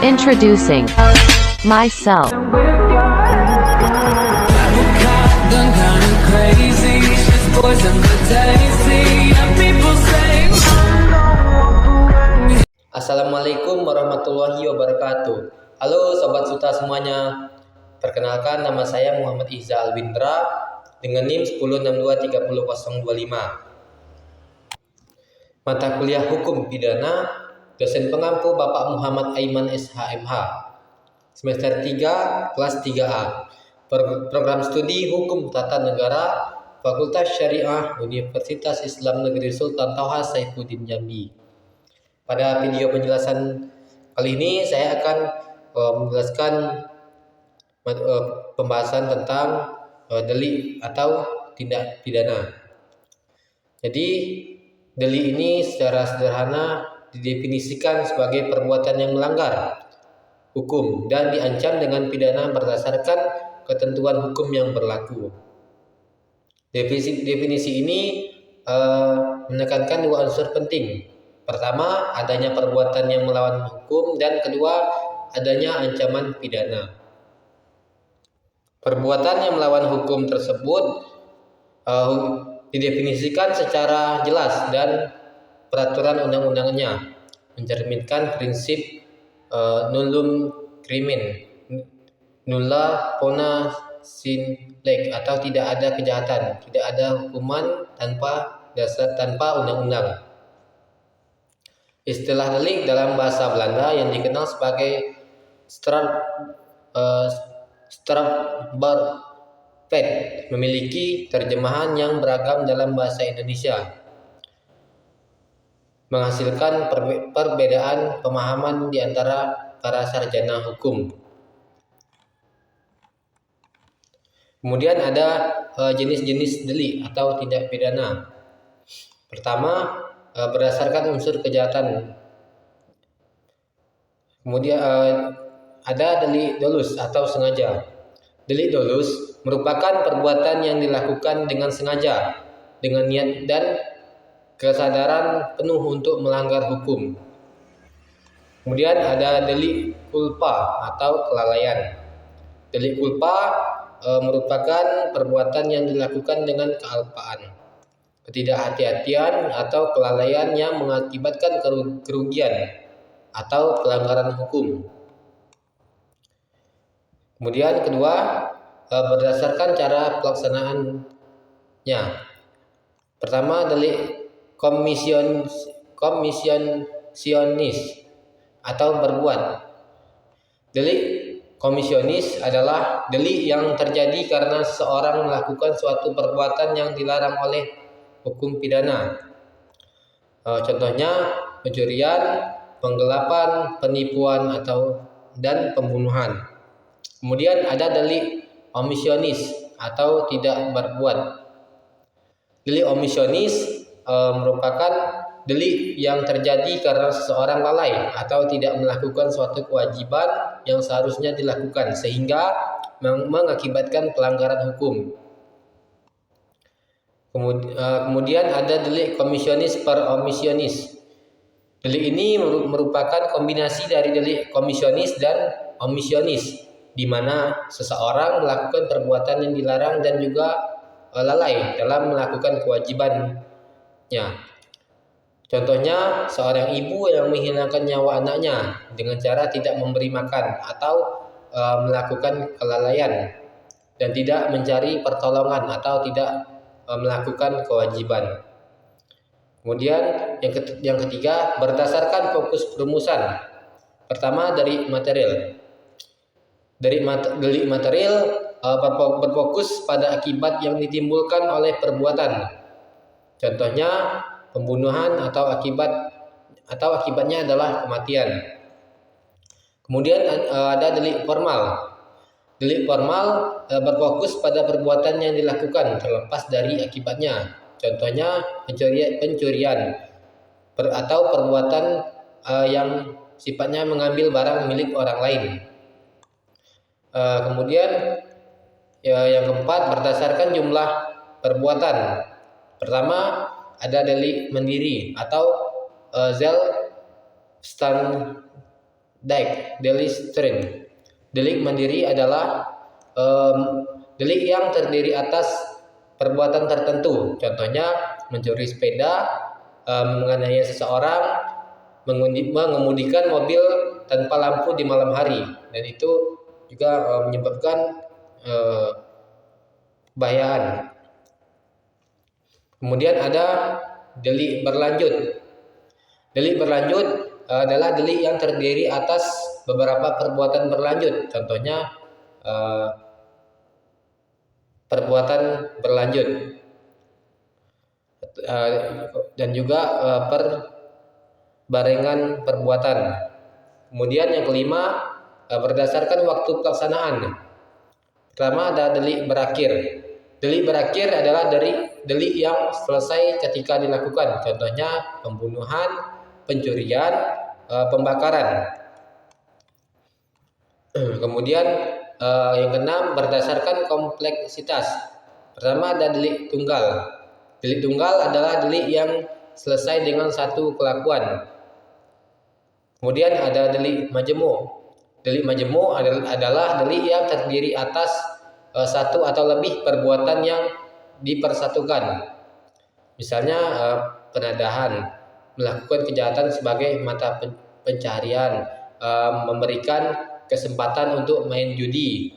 Introducing myself. Assalamualaikum warahmatullahi wabarakatuh. Halo Sobat Suta semuanya. Perkenalkan, nama saya Muhammad Iza Alwindra dengan NIM 10623025. Mata kuliah Hukum Pidana, dosen pengampu Bapak Muhammad Aiman SHMH. Semester 3, kelas 3A. Program studi Hukum Tata Negara, Fakultas Syariah, Universitas Islam Negeri Sultan Toha Saifuddin Jambi. Pada video penjelasan kali ini saya akan menjelaskan pembahasan tentang delik atau tindak pidana. Jadi delik ini secara sederhana didefinisikan sebagai perbuatan yang melanggar hukum dan diancam dengan pidana berdasarkan ketentuan hukum yang berlaku. Definisi ini menekankan dua unsur penting. Pertama, adanya perbuatan yang melawan hukum, dan kedua, adanya ancaman pidana. Perbuatan yang melawan hukum tersebut didefinisikan secara jelas dan peraturan undang-undangnya mencerminkan prinsip nullum crimen, nulla pona sine lege, atau tidak ada kejahatan, tidak ada hukuman tanpa undang-undang. Istilah delik dalam bahasa Belanda yang dikenal sebagai strafbaar feit memiliki terjemahan yang beragam dalam bahasa Indonesia, menghasilkan perbedaan pemahaman di antara para sarjana hukum. Kemudian ada jenis-jenis delik atau tindak pidana. Pertama, berdasarkan unsur kejahatan. Kemudian ada delik dolus atau sengaja. Delik dolus merupakan perbuatan yang dilakukan dengan sengaja, dengan niat dan kesadaran penuh untuk melanggar hukum. Kemudian ada delik culpa atau kelalaian. Delik culpa merupakan perbuatan yang dilakukan dengan kealpaan, ketidakhati-hatian atau kelalaian yang mengakibatkan kerugian atau pelanggaran hukum. Kemudian kedua, berdasarkan cara pelaksanaannya. Pertama, delik komisionis atau berbuat. Delik komisionis adalah delik yang terjadi karena seseorang melakukan suatu perbuatan yang dilarang oleh hukum pidana. Contohnya pencurian, penggelapan, penipuan dan pembunuhan. Kemudian ada delik omisionis atau tidak berbuat. Delik omisionis merupakan delik yang terjadi karena seseorang lalai atau tidak melakukan suatu kewajiban yang seharusnya dilakukan sehingga mengakibatkan pelanggaran hukum. Kemudian ada delik komisionis per omisionis. Delik ini merupakan kombinasi dari delik komisionis dan omisionis, di mana seseorang melakukan perbuatan yang dilarang dan juga lalai dalam melakukan kewajibannya. Contohnya, seorang ibu yang menghilangkan nyawa anaknya dengan cara tidak memberi makan atau melakukan kelalaian dan tidak mencari pertolongan atau tidak melakukan kewajiban. Kemudian yang ketiga, berdasarkan fokus perumusan. Pertama, dari material. Delik material berfokus pada akibat yang ditimbulkan oleh perbuatan. Contohnya pembunuhan atau akibatnya adalah kematian. Kemudian ada delik formal. Delik formal berfokus pada perbuatan yang dilakukan terlepas dari akibatnya. Contohnya pencurian atau perbuatan yang sifatnya mengambil barang milik orang lain. Kemudian yang keempat, berdasarkan jumlah perbuatan. Pertama, ada delik mandiri atau zelfstandig Delisterine. Delik mandiri adalah delik yang terdiri atas perbuatan tertentu. Contohnya mencuri sepeda, menganiaya seseorang, mengemudikan mobil tanpa lampu di malam hari, dan itu juga menyebabkan kebahayan. Kemudian ada delik berlanjut. Delik berlanjut adalah delik yang terdiri atas beberapa perbuatan berlanjut. Contohnya perbuatan berlanjut dan juga perbarengan perbuatan. Kemudian yang kelima, berdasarkan waktu pelaksanaan. Pertama ada delik berakhir. Delik berakhir adalah delik yang selesai ketika dilakukan. Contohnya pembunuhan, pencurian, pembakaran. Kemudian yang keenam, berdasarkan kompleksitas. Pertama ada delik tunggal. Delik tunggal adalah delik yang selesai dengan satu kelakuan. Kemudian ada delik majemuk. Delik majemuk adalah delik yang terdiri atas satu atau lebih perbuatan yang dipersatukan. Misalnya penadahan, melakukan kejahatan sebagai mata pencaharian, memberikan kesempatan untuk main judi.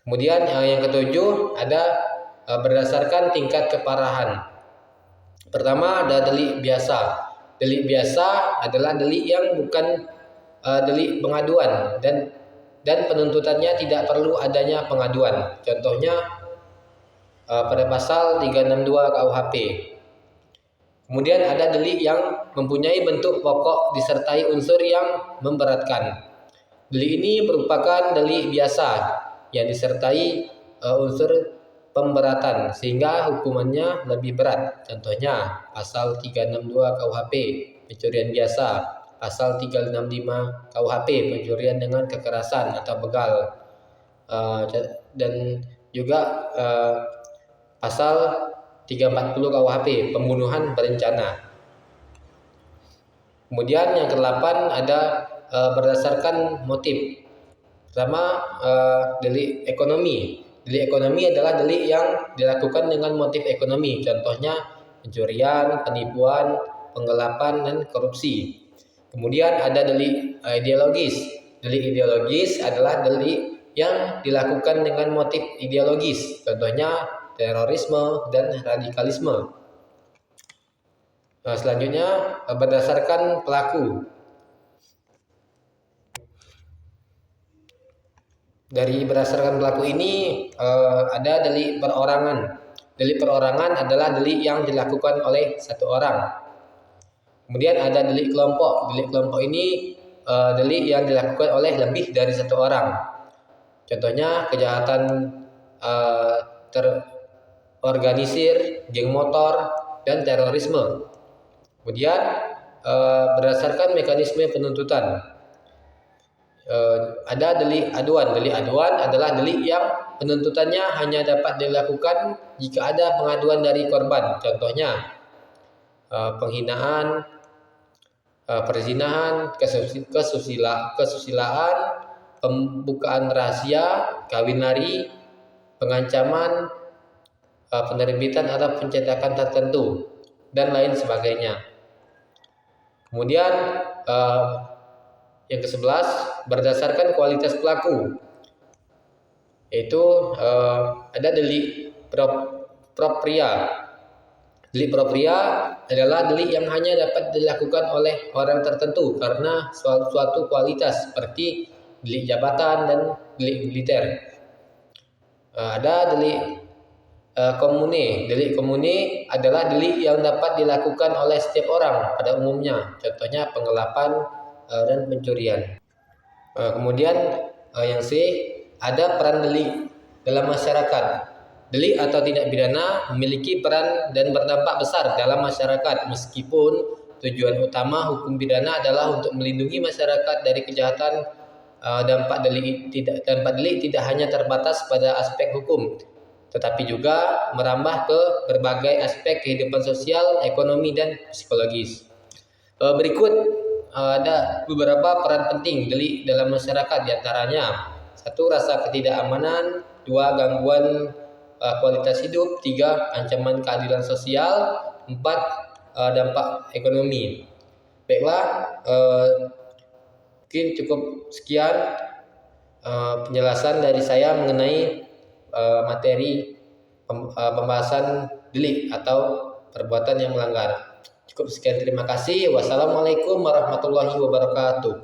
Kemudian yang ketujuh ada berdasarkan tingkat keparahan. Pertama ada delik biasa. Delik biasa adalah delik yang bukan delik pengaduan dan penuntutannya tidak perlu adanya pengaduan. Contohnya pada pasal 362 KUHP. Kemudian ada delik yang mempunyai bentuk pokok disertai unsur yang memberatkan. Delik ini merupakan delik biasa yang disertai unsur pemberatan sehingga hukumannya lebih berat. Contohnya pasal 362 KUHP pencurian biasa, pasal 365 KUHP pencurian dengan kekerasan atau begal, dan juga pasal 340 KUHP pembunuhan berencana. Kemudian yang ke-8 ada berdasarkan motif. Pertama delik ekonomi. Delik ekonomi adalah delik yang dilakukan dengan motif ekonomi. Contohnya pencurian, penipuan, penggelapan, dan korupsi. Kemudian ada delik ideologis. Delik ideologis adalah delik yang dilakukan dengan motif ideologis. Contohnya terorisme dan radikalisme. Selanjutnya berdasarkan pelaku. Dari berdasarkan pelaku ini ada delik perorangan. Delik perorangan adalah delik yang dilakukan oleh satu orang. Kemudian ada delik kelompok. Delik kelompok ini delik yang dilakukan oleh lebih dari satu orang. Contohnya kejahatan terorganisir, geng motor, dan terorisme. Kemudian berdasarkan mekanisme penuntutan. Ada delik aduan. Delik aduan adalah delik yang penuntutannya hanya dapat dilakukan jika ada pengaduan dari korban. Contohnya penghinaan, perzinahan, kesusilaan, pembukaan rahasia, kawin lari, pengancaman, penerbitan atau pencetakan tertentu, dan lain sebagainya. Kemudian yang ke-11 berdasarkan kualitas pelaku, yaitu ada delik propria. Delik propria adalah delik yang hanya dapat dilakukan oleh orang tertentu karena suatu kualitas, seperti delik jabatan dan delik militer. Ada delik komune. Delik komune adalah delik yang dapat dilakukan oleh setiap orang pada umumnya. Contohnya penggelapan dan pencurian. Kemudian yang C, ada peran delik dalam masyarakat. Delik atau tindak pidana memiliki peran dan berdampak besar dalam masyarakat, meskipun tujuan utama hukum pidana adalah untuk melindungi masyarakat dari kejahatan. Dampak delik tidak hanya terbatas pada aspek hukum, tetapi juga merambah ke berbagai aspek kehidupan sosial, ekonomi, dan psikologis. Berikut ada beberapa peran penting delik dalam masyarakat, diantaranya: satu, rasa ketidakamanan; dua, gangguan kualitas hidup; tiga, ancaman keadilan sosial; empat, dampak ekonomi. Baiklah, mungkin cukup sekian penjelasan dari saya mengenai materi pembahasan delik atau perbuatan yang melanggar. Cukup sekian, terima kasih. Wassalamualaikum warahmatullahi wabarakatuh.